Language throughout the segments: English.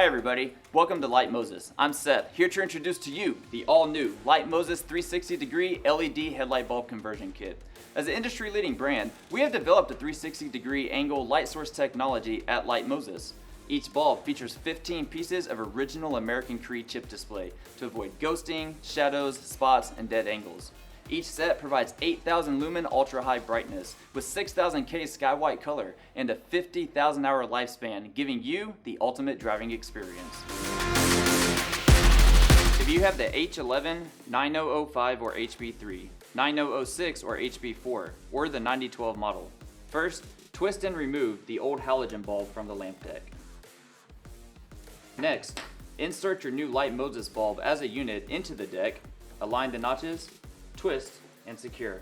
Hi everybody, welcome to Light Moses. I'm Seth, here to introduce to you the all-new Light Moses 360-degree LED headlight bulb conversion kit. As an industry-leading brand, we have developed a 360-degree angle light source technology at Light Moses. Each bulb features 15 pieces of original American CREE chip display to avoid ghosting, shadows, spots, and dead angles. Each set provides 8,000 lumen ultra-high brightness with 6,000 K sky white color and a 50,000 hour lifespan, giving you the ultimate driving experience. If you have the H11, 9005 or HB3, 9006 or HB4, or the 9012 model, first, twist and remove the old halogen bulb from the lamp deck. Next, insert your new Light Moses bulb as a unit into the deck, align the notches, twist, and secure.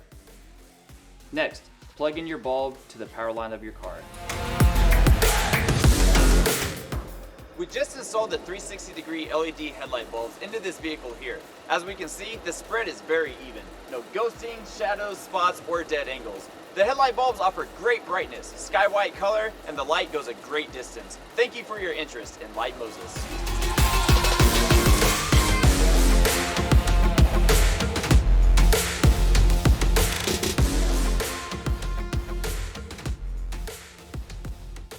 Next, plug in your bulb to the power line of your car. We just installed the 360-degree LED headlight bulbs into this vehicle here. As we can see, the spread is very even. No ghosting, shadows, spots, or dead angles. The headlight bulbs offer great brightness, sky white color, and the light goes a great distance. Thank you for your interest in Light Moses.